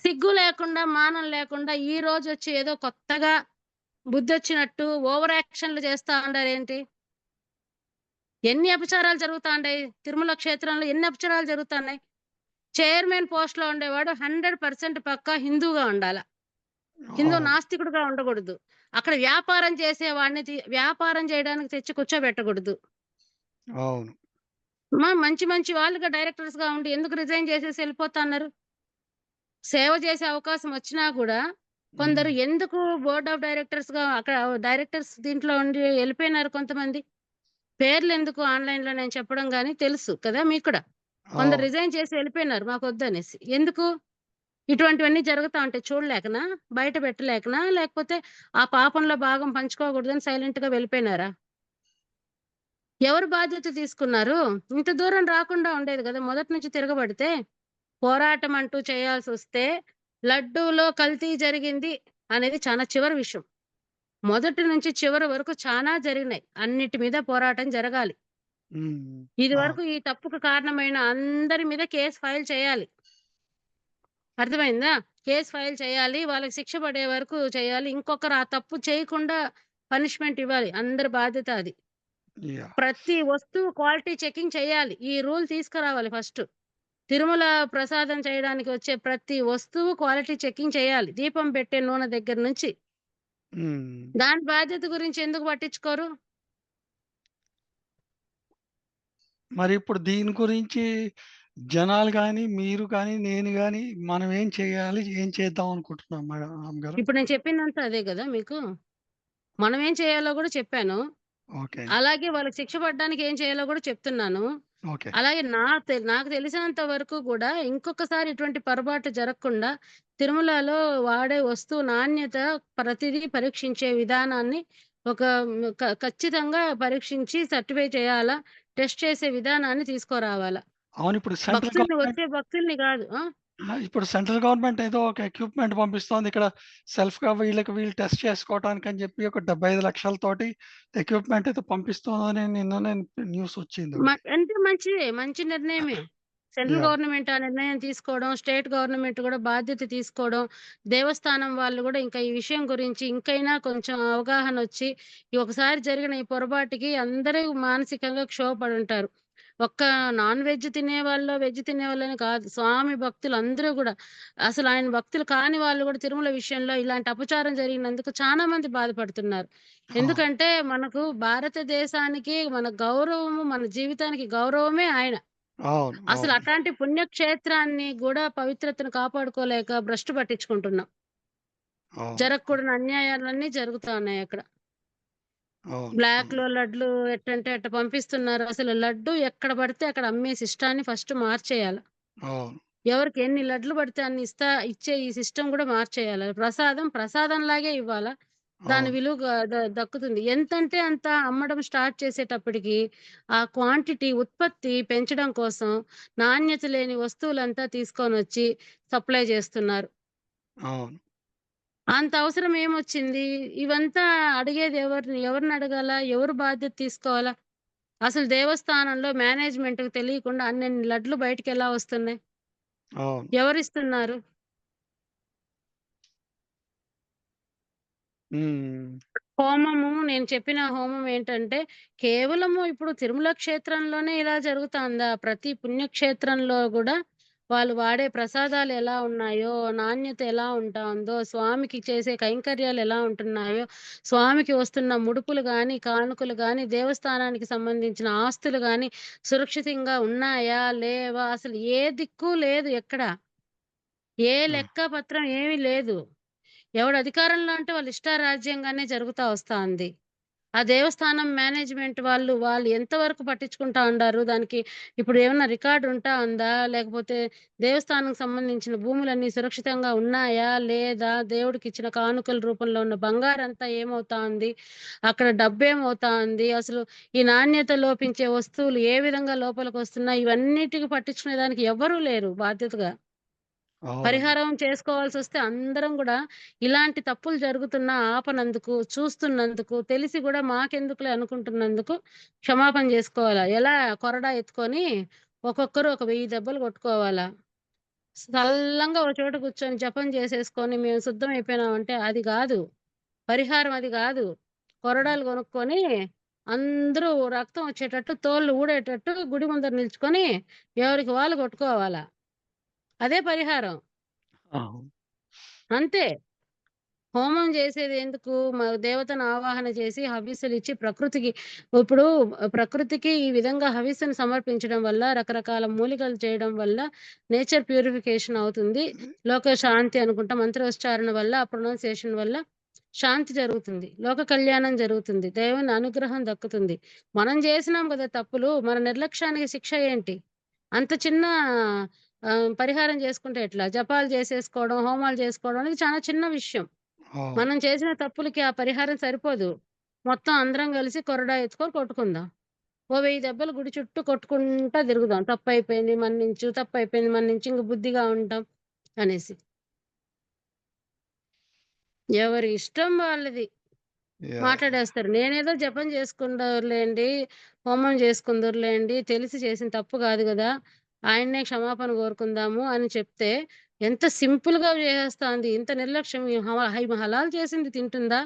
సిగ్గు లేకుండా, మానం లేకుండా ఈ రోజొచ్చి ఏదో కొత్తగా బుద్ధొచ్చినట్టు ఓవర్ యాక్షన్‌లు చేస్తా ఉండారేంటి? ఎన్ని అపచారాలు జరుగుతాండాయి. తిరుమల క్షేత్రంలో ఎన్ని అపచారాలు జరుగుతాన్నాయి. చైర్మన్ పోస్ట్‌లో ఉండేవాడు 100% పక్కా హిందూగా ఉండాల. హిందూ అవును. నాస్తికుడుగా ఉండకూడదు. అక్కడ వ్యాపారం చేయడానికి తెచ్చి కూర్చోబెట్టకూడదు. అవును. మంచి మంచి వాళ్ళుగా డైరెక్టర్స్‌గా ఉండి ఎందుకు రిజైన్ చేసేసి ఎళ్ళిపోతన్నారు? సేవ చేసే అవకాశం వచ్చినా గూడా హ్మ్. కొందరు ఎందుకు బోర్డ్ ఆఫ్ డైరెక్టర్స్‌గా అక్కడ డైరెక్టర్స్ దీంట్లో ఉండి ఎళ్ళిపోయినారు కొంతమంది. పేర్లెందుకు ఆన్‌లైన్‌లో నేను చెప్పడం గాని తెలుసు కదా మీకు కూడా. కొందరు అవును. రిజైన్ చేసి ఎళ్ళిపోయినారు మాకొద్దనేసి. ఎందుకు? ఇటువంటివన్నీ జరుగుతా ఉంటాయి చూడలేకనా? బయట పెట్టలేకనా? లేకపోతే ఆ పాపంలో భాగం పంచుకోకూడదని సైలెంట్‌గా వెళ్ళిపోయినారా? ఎవరు బాధ్యత తీసుకున్నారు? ఇంత దూరం రాకుండా ఉండేది గదా! మొదటి నుంచి తిరగబడితే. పోరాటం అంటూ చేయాల్సొస్తే లడ్డూలో కల్తీ జరిగింది అనేది చాలా చివరి విషయం. మొదటి నుంచి చివరి వరకు చానా జరిగినాయి. అన్నిటి మీద పోరాటం జరగాలి. హ్మ్. అవును. ఇదివరకు ఈ తప్పుకు కారణమైన అందరి మీద కేస్ ఫైల్ చేయాలి. అర్థమైందా? కేస్ ఫైల్ చేయాలి. వాళ్ళకి శిక్ష పడే వరకు చేయాలి. ఇంకొకరు ఆ తప్పు చేయకుండా పనిష్మెంట్ ఇవ్వాలి. అందరి బాధ్యత అది. యాహ్! ప్రతి వస్తువు క్వాలిటీ చెకింగ్ చేయాలి. ఈ రూల్ తీసుకురావాలి ఫస్టు. తిరుమల ప్రసాదం చేయడానికి వచ్చే ప్రతి వస్తువు క్వాలిటీ చెకింగ్ చేయాలి. దీపం పెట్టే నూనె దగ్గర నుంచి. హ్మ్. దాని బాధ్యత గురించి ఎందుకు పట్టించుకోరు? మరిప్పుడు దీని గురించి జనాలు గాని, మీరు గాని, నేను గాని మనం ఏం చేయాలి? ఏం చేద్దాం అనుకుంటున్నాం మేడం గారు? ఇప్పుడు నేను చెప్పిందంతా అదే గదా మీకు. మనం ఏం చేయాలో గూడా చెప్పాను. ఓకే. అలాగే వాళ్ళకి శిక్ష పడడానికి ఏం చేయాలో గూడా చెప్తున్నాను. ఓకే. అలాగే నాకు తెలిసినంత వరకు గూడా ఇంకొకసారి ఇటువంటి పొరపాట్లు జరగకుండా తిరుమలలో వాడే వస్తువు నాణ్యత ప్రతిదీ పరీక్షించే విధానాన్ని ఒక ఖచ్చితంగా పరీక్షించి సర్టిఫై చేయాలా. టెస్ట్ చేసే విధానాన్ని తీసుకురావాలా. అవును. భక్తుల్ని గాదు. ఇప్పుడు సెంట్రల్ గవర్నమెంట్ ఏదో ఒక ఎక్విప్‌మెంట్ పంపిస్తోంది. ఇక్కడ సెల్ఫ్‌గా వీళ్ళు టెస్ట్ చేసుకోవటానికని చెప్పి ఒక 75,00,000తోటి ఎక్విప్‌మెంట్ ఏదో పంపిస్తోందని నిన్ననే న్యూస్ వచ్చిందొకటి. అంటే మంచిదే. మంచి నిర్ణయమే. Central yeah! గవర్నమెంట్ ఆ నిర్ణయం తీసుకోవడం, స్టేట్ గవర్నమెంట్ గూడా బాధ్యత తీసుకోవడం, దేవస్థానం వాళ్ళు గూడా ఇంకా ఈ విషయం గురించి ఇంకైనా కొంచెం అవగాహనొచ్చి, ఈ ఒకసారి జరిగిన ఈ పొరపాటుకి అందరూ మానసికంగా క్షోభపడుంటారు. ఒక్క నాన్ వెజ్ తినేవాళ్ళో, వెజ్ తినేవాళ్ళని కాదు. స్వామి భక్తులందరూ గూడా అసలు ఆయన భక్తులు కాని వాళ్ళు గూడా తిరుమల విషయంలో ఇలాంటి అపచారం జరిగినందుకు చానా మంది బాధపడుతున్నారు. అవును. ఎందుకంటే మనకు భారతదేశానికి మన గౌరవము, మన జీవితానికి గౌరవమే ఆయన. అవును. అసలు అవును. అట్లాంటి పుణ్యక్షేత్రాన్ని గూడా పవిత్రతను కాపాడుకోలేక భ్రష్టు పట్టించుకుంటున్నాం. అవును. జరగకూడని అన్యాయాలన్నీ జరుగుతా ఉన్నాయక్కడ. అవును. అవును. బ్లాక్‌లో లడ్లు ఎట్టంటే అట్ట పంపిస్తున్నారు. అసలు లడ్డు ఎక్కడ పడితే అక్కడ అమ్మే సిస్టాన్ని ఫస్ట్ మార్చేయాల. అవును. ఎవరికి ఎన్ని లడ్లు పడితే అన్ని ఇచ్చే ఈ సిస్టమ్ గూడా మార్చేయాల. ప్రసాదం ప్రసాదంలాగే ఇవ్వాలా. దాని అవును. విలువ దక్కుతుంది. ఎంతంటే అంత అమ్మడం స్టార్ట్ చేసేటప్పటికి, ఆ క్వాంటిటీ ఉత్పత్తి పెంచడం కోసం నాణ్యత లేని వస్తువులంతా తీసుకొనొచ్చి సప్లై జేస్తున్నారు. అవును. అంత అవసరం ఏమొచ్చింది? ఇవంతా అడిగేది ఎవరిని? ఎవరినడగాల? ఎవరు బాధ్యత తీసుకోవాలా? అసలు దేవస్థానంలో మేనేజ్‌మెంట్‌కి తెలియకుండా అన్నన్ని లడ్లు బయటికెలా వస్తున్నాయి? అవును. ఎవరిస్తున్నారు? హ్మ్. హోమము నేను చెప్పిన హోమం ఏంటంటే, కేవలము ఇప్పుడు తిరుమల క్షేత్రంలోనే ఇలా జరుగుతాందా? ప్రతి పుణ్యక్షేత్రంలో గూడా వాళ్ళు వాడే ప్రసాదాలు ఎలా ఉన్నాయో, నాణ్యత ఎలా ఉంటాందో, స్వామికి చేసే కైంకర్యాలు ఎలా ఉంటున్నాయో, స్వామికి వస్తున్న ముడుపులు గాని, కానుకలు గాని, దేవస్థానానికి సంబంధించిన ఆస్తులు గాని సురక్షితంగా ఉన్నాయా? లేవా? అసలు ఏ దిక్కు లేదు ఎక్కడ. ఏ ఆ! లెక్క పత్రం ఏమీ లేదు. ఎవడు అధికారంలో ఉంటే వాళ్ళ ఇష్టారాజ్యంగానే జరుగుతా వస్తా ఉంది. ఆ దేవస్థానం మేనేజ్‌మెంట్ వాళ్ళు ఎంతవరకు పట్టించుకుంటా ఉండారు? దానికి ఇప్పుడు ఏమన్నా రికార్డ్ ఉంటా ఉందా? లేకపోతే దేవస్థానంకి సంబంధించిన భూములన్నీ సురక్షితంగా ఉన్నాయా? లేదా? దేవుడికిచ్చిన కానుకల రూపంలో ఉన్న బంగారంతా ఏమవుతా ఉంది? అక్కడ డబ్బేమవుతా ఉంది? అసలు ఈ నాణ్యత లోపించే వస్తువులు ఏ విధంగా లోపలికొస్తున్నాయి? ఇవన్నిటికి పట్టించుకునే దానికి ఎవ్వరూ లేరు బాధ్యతగా. అవునమ్మా. పరిహారం చేసుకోవాల్సొస్తే అందరం గూడా ఇలాంటి తప్పులు జరుగుతున్నా ఆపనందుకు, చూస్తున్నందుకు, తెలిసి గూడా మాకెందుకులే అనుకుంటున్నందుకు క్షమాపణ జేసుకోవాలా. ఎలా కొరడా ఎత్తుకొని ఒక్కొక్కరు ఒక 1000 దెబ్బలు కొట్టుకోవాలా. సల్లంగా ఒక చోట కూర్చొని జపం జేసేసుకొని మేము శుద్ధమైపోయినామంటే అది గాదు. పరిహారం అది గాదు. కొరడాలు గొనుక్కొని అందరూ రక్తం వచ్చేటట్టు, తోళ్ళు ఊడేటట్టు గుడి ముందర నిల్చుకొని ఎవరికి వాళ్ళు కొట్టుకోవాలా. అదే పరిహారం. అవును. అంతే. హోమం జేసేదెందుకు? దేవతను ఆవాహన చేసి హవిస్సులిచ్చి ప్రకృతికి ఇప్పుడు ప్రకృతికి ఈ విధంగా హవిస్సుని సమర్పించడం వల్ల, రకరకాల మూలికలు చేయడం వల్ల నేచర్ ప్యూరిఫికేషన్ అవుతుంది. లోక శాంతి అనుకుంటా మంత్రోచ్చారణ వల్ల, ఆ ప్రొనౌన్సియేషన్ వల్ల శాంతి జరుగుతుంది. లోక కళ్యాణం జరుగుతుంది. దేవుని అనుగ్రహం దక్కుతుంది. మనం జేసినాం గదా తప్పులు. మన నిర్లక్ష్యానికి శిక్ష ఏంటి? అంత చిన్న పరిహారం జేసుకుంటే ఎట్లా? జపాలు జేసేసుకోవడం, హోమాలు జేసుకోవడం అనేది చాలా చిన్న విషయం. అవును. మనం చేసిన తప్పులకి ఆ పరిహారం సరిపోదు. మొత్తం అందరం కలిసి కొరడా ఎత్తుకొని కొట్టుకుందాం. ఓ 1000 దెబ్బలు గుడి చుట్టూ కొట్టుకుంటా తిరుగుదాం. తప్పైపోయింది మన్నించు, తప్పైపోయింది మన్నించు, ఇంక బుద్ధిగా ఉంటాం అనేసి. ఎవరి ఇష్టం వాళ్ళది. యాహ్! మాట్లాడేస్తారు. నేనేదో జపం చేసుకుందురులేండి, హోమం చేసుకుందురులేండి, తెలిసి చేసిన తప్పు గాదు గదా! ఆయన్నే క్షమాపణ కోరుకుందాము అని చెప్తే, ఎంత సింపుల్‌గా చేసేస్తాంది. ఇంత నిర్లక్ష్యం ఈమె హలాల్ చేసింది తింటుందా?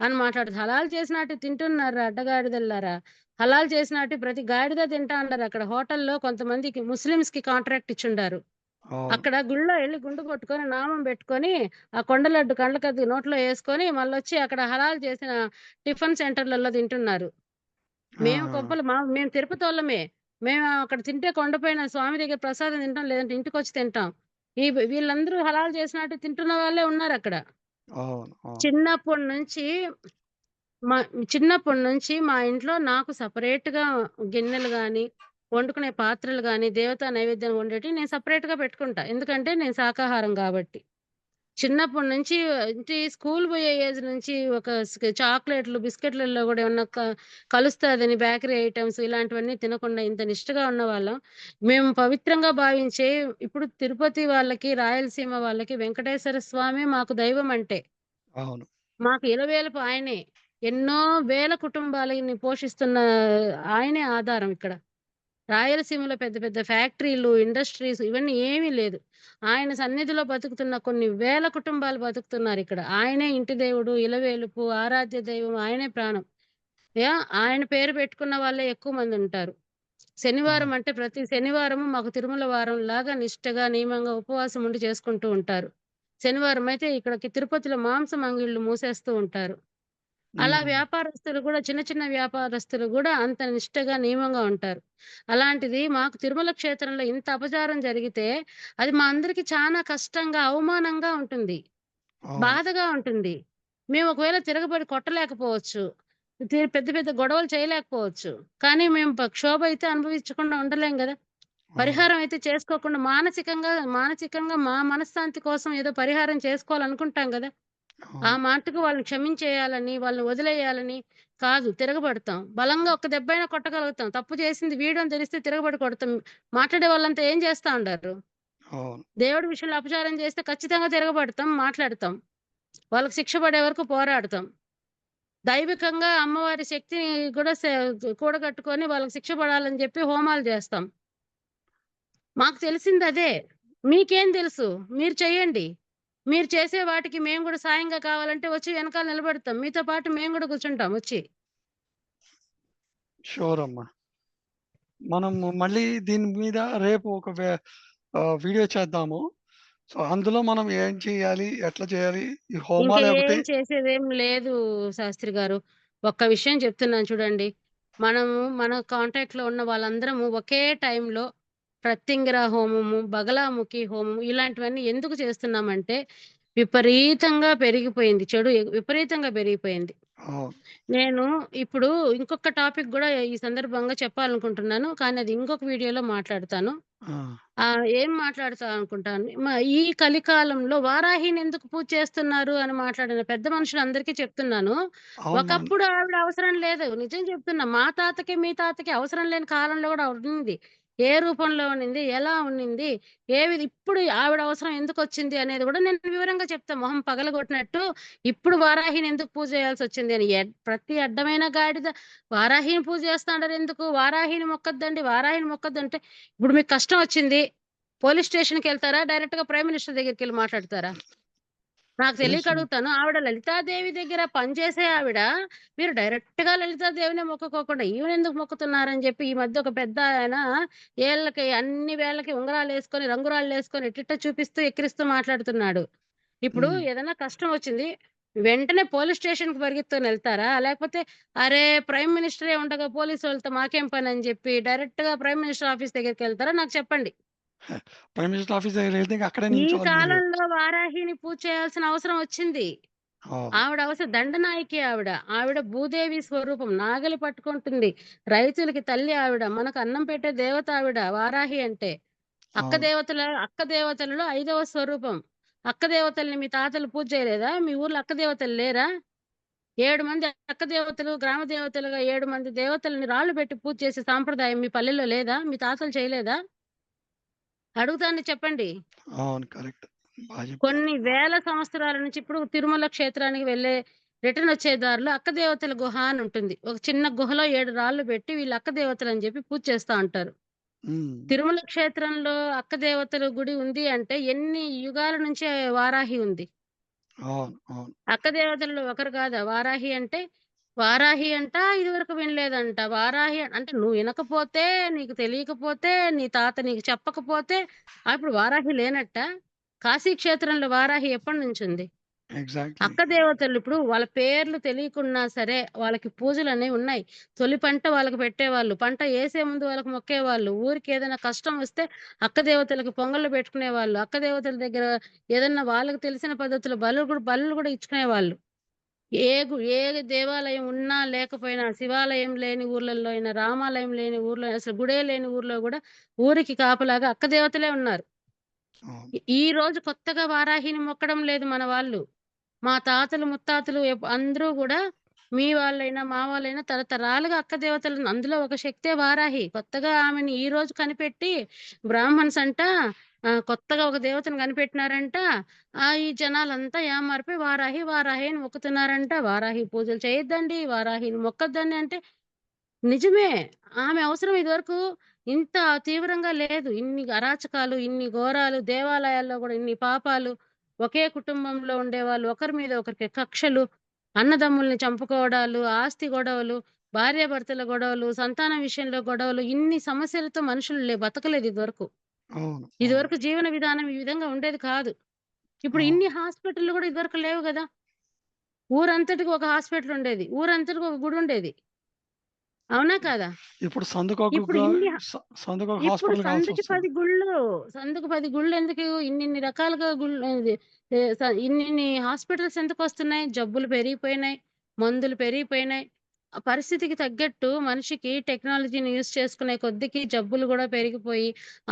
అని మాట్లాడుతది. హలాల్ చేసినాటివి తింటున్నారా అడ్డగాడిదల్లారా? హలాల్ చేసినాటివి ప్రతి గాడిద తింటా ఉండారక్కడ. హోటల్‌లో కొంతమందికి ముస్లిమ్స్‌కి కాంట్రాక్ట్ ఇచ్చుండారు. అవును. అక్కడ గుళ్ళో ఎళ్లి గుండు కొట్టుకొని, నామం బెట్టుకొని, ఆ కొండ లడ్డు కళ్ళకద్ది నోట్లో యేసుకొని, మళ్ళొచ్చి అక్కడ హలాల్ చేసిన టిఫిన్ సెంటర్‌లలో తింటున్నారు. మేము ఆ! కొంపలు మేము తిరుపతోళ్ళమే. మేము అక్కడ తింటే కొండపైన స్వామి దగ్గర ప్రసాదం తింటాం, లేదంటే ఇంటికొచ్చి తింటాం. వీళ్ళందరూ హలాల్ చేసినట్టు తింటున్న వాళ్ళే ఉన్నారక్కడ. అవును. అవును. చిన్నప్పటి నుంచి మా చిన్నప్పటి నుంచి మా ఇంట్లో నాకు సెపరేట్‌గా గిన్నెలు గాని, వండుకునే పాత్రలు గాని, దేవతా నైవేద్యం వండేటివి నేను సెపరేట్‌గా పెట్టుకుంటా. ఎందుకంటే నేను శాకాహారం గాబట్టి. చిన్నప్పటి నుంచి అంటే స్కూల్ పోయే ఏజ్ నుంచి ఒక చాక్లెట్‌లు, బిస్కెట్‌లలో గూడా ఏమన్నా కలుస్తాదని బేకరీ ఐటెమ్స్ ఇలాంటివన్నీ తినకుండా ఇంత నిష్టగా ఉన్నవాళ్ళం. మేము పవిత్రంగా భావించే ఇప్పుడు తిరుపతి వాళ్ళకి, రాయలసీమ వాళ్ళకి వెంకటేశ్వర స్వామే మాకు దైవం అంటే. అవును. మాకు ఇలవేలుపు ఆయనే. ఎన్నో వేల కుటుంబాలని పోషిస్తున్న ఆయనే ఆధారం ఇక్కడ. రాయలసీమలో పెద్ద పెద్ద ఫ్యాక్టరీలు, ఇండస్ట్రీస్ ఇవన్నీ ఏమీ లేదు. ఆయన సన్నిధిలో బతుకుతున్న కొన్ని వేల కుటుంబాలు బతుకుతున్నారిక్కడ. ఆయనే ఇంటి దేవుడు, ఇలవేలుపు, ఆరాధ్య దైవం ఆయనే ప్రాణం. ఆయన పేరు పెట్టుకున్న వాళ్ళే ఎక్కువ మందుంటారు. శనివారం ఆ! అంటే ప్రతి శనివారము మాకు తిరుమల వారంలాగా నిష్టగా, నియమంగా ఉపవాసం ఉండి చేసుకుంటూ ఉంటారు. శనివారం అయితే ఇక్కడికి తిరుపతిలో మాంసం అంగిళ్ళు మూసేస్తూ ఉంటారు. అలా హ్మ్. వ్యాపారస్తులు గూడా చిన్న చిన్న వ్యాపారస్తులు గూడా అంత నిష్టగా, నియమంగా ఉంటారు. అలాంటిది మాకు తిరుమల క్షేత్రంలో ఇంత అపచారం జరిగితే అది మా అందరికి చానా కష్టంగా, అవమానంగా ఉంటుంది. అవును. బాధగా ఉంటుంది. మేము ఒకవేళ తిరగబడి కొట్టలేకపోవచ్చు. పెద్ద పెద్ద గొడవలు చేయలేకపోవచ్చు. కానీ మేము క్షోభ అయితే అనుభవించకుండా ఉండలేం గదా! అవును. పరిహారం అయితే చేసుకోకుండా మానసికంగా మా మనశ్శాంతి కోసం ఏదో పరిహారం చేసుకోవాలనుకుంటాం గదా! ఆ అవును. మాటకు వాళ్ళని క్షమించేయాలని, వాళ్ళని వదిలేయాలని కాదు తిరగబడతాం. బలంగా ఒక్క దెబ్బైనా కొట్టగలుగుతాం. తప్పు చేసింది వీడు అని తెలిస్తే తిరగబడి కొడతాం. మాట్లాడే వాళ్ళంతా ఏం చేస్తా ఉండారు? అవును. దేవుడి విషయంలో అపచారం చేస్తే ఖచ్చితంగా తిరగబడతాం, మాట్లాడతాం. వాళ్ళకి శిక్ష పడే వరకు పోరాడతాం. దైవికంగా అమ్మవారి శక్తిని కూడా కూడగట్టుకొని వాళ్ళకి శిక్ష పడాలని చెప్పి హోమాలు చేస్తాం. మాకు తెలిసిందదే. మీకేం తెలుసు? మీరు చెయ్యండి. మీరు చేసే వాటికి మేము గూడా సాయంగా కావాలంటే వచ్చి వెనకాల నిలబడతాం. మీతో పాటు మేము గూడా కూర్చుంటాం వచ్చి. షూర్ అమ్మా. మనము మళ్ళీ దీని మీద రేపు ఒక వీడియో చేద్దాము. సో, అందులో మనం ఏం చేయాలి? ఎట్లా చేయాలి? ఈ ఇంక హోమాలు ఒకటి ఏం చేసేదేం లేదు శాస్త్రి గారు. ఒక్క విషయం చెప్తున్నాను చూడండి. మనము మన కాంటాక్ట్‌లో ఉన్న వాళ్ళందరము ఒకే టైంలో ప్రత్యంగిర హోమము, బగలాముఖి హోమము ఇలాంటివన్నీ ఎందుకు చేస్తున్నామంటే విపరీతంగా పెరిగిపోయింది. చెడు విపరీతంగా పెరిగిపోయింది. అవును. నేను ఇప్పుడు ఇంకొక టాపిక్ గూడా ఈ సందర్భంగా చెప్పాలనుకుంటున్నాను. కానీ అది ఇంకొక వీడియోలో మాట్లాడతాను. ఆ! ఏం మాట్లాడతా అనుకుంటాను. ఈ కలికాలంలో వారాహిని ఎందుకు పూజ చేస్తున్నారు అని మాట్లాడిన పెద్ద మనుషులందరికీ చెప్తున్నాను. అవును. ఒకప్పుడు ఆవిడ అవసరం లేదు. నిజం చెప్తున్నా. మా తాతకి, మీ తాతకి అవసరం లేని కాలంలో గూడా ఆవిడుంది. ఏ రూపంలో ఉండింది? ఎలా ఉండింది? ఇప్పుడు ఆవిడ అవసరం ఎందుకొచ్చింది అనేది గూడా నేను వివరంగా చెప్తా. మొహం పగలగొట్టినట్టు ఇప్పుడు వారాహిని ఎందుకు పూజ చేయాల్సొచ్చింది అని. ప్రతి అడ్డమైన గాడిద వారాహిని పూజ చేస్తాండారెందుకు? వారాహిని మొక్కొద్దండి, వారాహిని మొక్కొద్దంటే ఇప్పుడు మీకు కష్టం వచ్చింది. పోలీస్ స్టేషన్‌కెళ్తారా? డైరెక్ట్‌గా ప్రైమ్ మినిస్టర్ దగ్గరికెళ్లి మాట్లాడతారా? నాకు తెలియక తెలుసు. అడుగుతాను. ఆవిడ లలితాదేవి దగ్గర పనిచేసే ఆవిడ, మీరు డైరెక్ట్‌గా లలితాదేవినే మొక్కుకోకుండా ఈమెనెందుకు మొక్కుతున్నారని జెప్పి ఈ మధ్య ఒక పెద్దాయన ఏళ్ళకి అన్ని వేళ్ళకి ఉంగరాలేసుకొని, రంగురాళ్ళేసుకొని ఇట్టిట్ట చూపిస్తూ, ఎక్కిరిస్తూ మాట్లాడుతున్నాడు. ఇప్పుడు హ్మ్. ఏదన్నా కష్టం వచ్చింది. వెంటనే పోలీస్ స్టేషన్‌కి పరిగెత్తుకొనెళ్తారా? లేకపోతే అరే! ప్రైమ్ మినిస్టరే ఉండగా పోలీసోళ్ళతో మాకేం పనని జెప్పి డైరెక్ట్‌గా ప్రైమ్ మినిస్టర్ ఆఫీస్ దగ్గరికెళ్తారా? నాకు చెప్పండి. ప్రైమ్ మినిస్టర్ ఆఫీస్ దగ్గరికెళ్తే ఇంక అక్కడే ఈ నించోవాలి మీరు. కాలంలో వారాహిని పూజ చేయాల్సిన అవసరం వచ్చింది. అవును. ఆవిడ దండనాయకి ఆవిడ. ఆవిడ భూదేవి స్వరూపం. నాగలి పట్టుకుంటుంది. రైతులకి తల్లి ఆవిడ. మనకు అన్నం పెట్టే దేవత ఆవిడ వారాహి అంటే. అవును. అక్క దేవతలలో ఐదవ స్వరూపం. అక్క దేవతల్ని మీ తాతలు పూజ చేయలేదా? మీ ఊర్లో అక్క దేవతలు లేరా? 7 మంది అక్క దేవతలు, గ్రామ దేవతలుగా 7 మంది దేవతలని రాళ్ళు పెట్టి పూజ చేసే సాంప్రదాయం మీ పల్లెల్లో లేదా? మీ తాతలు చేయలేదా? అడుగుతాను చెప్పండి. అవును. కరెక్ట్. చెప్పారు. కొన్ని వేల సంవత్సరాల నుంచి ఇప్పుడు తిరుమల క్షేత్రానికి వెళ్ళే రిటర్నొచ్చే దారిలో అక్క దేవతల గుహ అని ఉంటుంది. ఒక చిన్న గుహలో 7 రాళ్ళు పెట్టి వీళ్ళు అక్క దేవతలని జెప్పి పూజ చేస్తా ఉంటారు. హ్మ్. తిరుమల క్షేత్రంలో అక్క దేవతల గుడి ఉంది అంటే ఎన్ని యుగాల నుంచి వారాహి ఉంది. అవును. అవును. అక్క దేవతలలో ఒకరు కాదా వారాహి అంటే? వారాహి అంట ఇదివరకు వినలేదంట. వారాహి అంటే నువ్వు వినకపోతే, నీకు తెలియకపోతే, నీ తాత నీకు చెప్పకపోతే అప్పుడు వారాహి లేనట్టా? కాశీ క్షేత్రంలో వారాహి ఎప్పటినుంచుంది? ఎగ్జాక్ట్‌లీ. అక్క దేవతలు ఇప్పుడు వాళ్ళ పేర్లు తెలియకున్నా సరే, వాళ్ళకి పూజలనేవి ఉన్నాయి. తొలి పంట వాళ్ళకి పెట్టేవాళ్ళు. పంట ఏసే ముందు వాళ్ళకి మొక్కేవాళ్ళు. ఊరికేదైనా కష్టం వస్తే అక్క దేవతలకి పొంగళ్ళు పెట్టుకునేవాళ్ళు. అక్క దేవతల దగ్గర ఏదన్నా వాళ్ళకి తెలిసిన పద్ధతిలో బలులు గూడా ఇచ్చుకునేవాళ్ళు. ఏ దేవాలయం ఉన్నా లేకపోయినా, శివాలయం లేని ఊర్లల్లో అయినా, రామాలయం లేని ఊర్లో అసలు గుడే లేని ఊర్లో గూడా ఊరికి కాపలాగా అక్క దేవతలే ఉన్నారు. అవును. ఈ రోజు కొత్తగా వారాహిని మొక్కడం లేదు మన వాళ్ళు. మా తాతలు, ముత్తాతలు అందరూ గూడా మీ వాళ్ళైనా, మా వాళ్ళైనా తరతరాలుగా అక్క దేవతలను అందులో ఒక శక్తే వారాహి. కొత్తగా ఆమెని ఈ రోజు కనిపెట్టి బ్రాహ్మణ్స్ అంట కొత్తగా ఒక దేవతను కనిపెట్టినారంట. ఈ జనాలంతా ఏమారిపోయి వారాహి, వారాహి అని మొక్కుతున్నారంట. వారాహి పూజలు చేయొద్దండి, వారాహిని మొక్కొద్దండి అంటే నిజమే. ఆమె అవసరం ఇదివరకు ఇంత తీవ్రంగా లేదు. ఇన్ని అరాచకాలు, ఇన్ని ఘోరాలు, దేవాలయాల్లో గూడా ఇన్ని పాపాలు, ఒకే కుటుంబంలో ఉండేవాళ్ళు ఒకరి మీద ఒకరికి కక్షలు, అన్నదమ్ముల్ని చంపుకోవడాలు, ఆస్తి గొడవలు. భార్యాభర్తల గొడవలు, సంతానం విషయంలో గొడవలు, ఇన్ని సమస్యలతో మనుషులు బతకలేదు ఇదివరకు. అవును. అవును. ఇదివరకు జీవన విధానం ఈ విధంగా ఉండేది కాదు. ఇప్పుడు అవును. ఇన్ని హాస్పిటల్‌లు గూడా ఇదివరకు లేవు గదా! ఊరంతటికి ఒక హాస్పిటల్ ఉండేది. ఊరంతటికి ఒక గుడుండేది. అవునా కాదా? ఇప్పుడు సందుకొక ఇప్పుడు ఇన్ని సందుకొక ఇప్పుడు హాస్పిటల్ సందుకి కావాల్సొస్తుంది. 10 గుళ్ళు. సందుకు 10 గుళ్ళెందుకు? ఇన్నిన్ని రకాలుగా గుళ్ళు ఇది ఇన్నిన్ని హాస్పిటల్స్ ఎందుకొస్తున్నాయి? జబ్బులు పెరిగిపోయినాయి. మందులు పెరిగిపోయినాయి. ఆ పరిస్థితికి తగ్గట్టు మనిషికి టెక్నాలజీని యూజ్ చేసుకునే కొద్దికి జబ్బులు గూడా పెరిగిపోయి,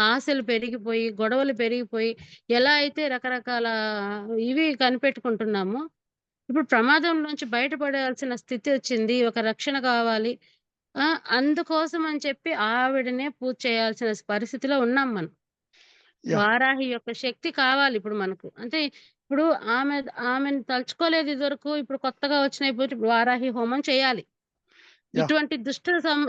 ఆశలు పెరిగిపోయి, గొడవలు పెరిగిపోయి, ఎలా అయితే రకరకాల ఇవి కనిపెట్టుకుంటున్నామో, ఇప్పుడు ప్రమాదంలోంచి బయటపడాల్సిన స్థితి వచ్చింది. ఒక రక్షణ కావాలి. ఆ! అందుకోసం అని చెప్పి ఆవిడనే పూజ చేయాల్సిన పరిస్థితిలో ఉన్నాం మనం. యాహ్! వారాహి యొక్క శక్తి కావాలిప్పుడు మనకు. అంటే ఇప్పుడు ఆమెను తలుచుకోలేదు ఇదివరకు. ఇప్పుడు కొత్తగా వచ్చినాయి ఇప్పుడు వారాహి హోమం చేయాలి. యాహ్! ఇటువంటి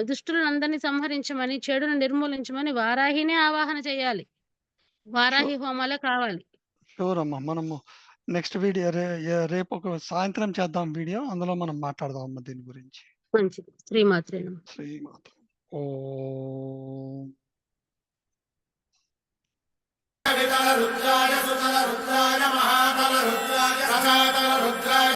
దుష్టులనందరిని సంహరించమని, చెడును నిర్మూలించమని వారాహినే ఆవాహన చేయాలి. షూ వారాహి హోమాలే కావాలి. షూర్ అమ్మా. మనము నెక్స్ట్ వీడియో రేపొక సాయంత్రం చేద్దాం వీడియో. అందులో మనం మాట్లాడదాం అమ్మ దీని గురించి. మంచిది. శ్రీమాత్రే నమః. శ్రీమాత్రం. ఓం. రుద్రాయ సుతల రుద్రాయ మహాతల రుద్రాయ రసాతల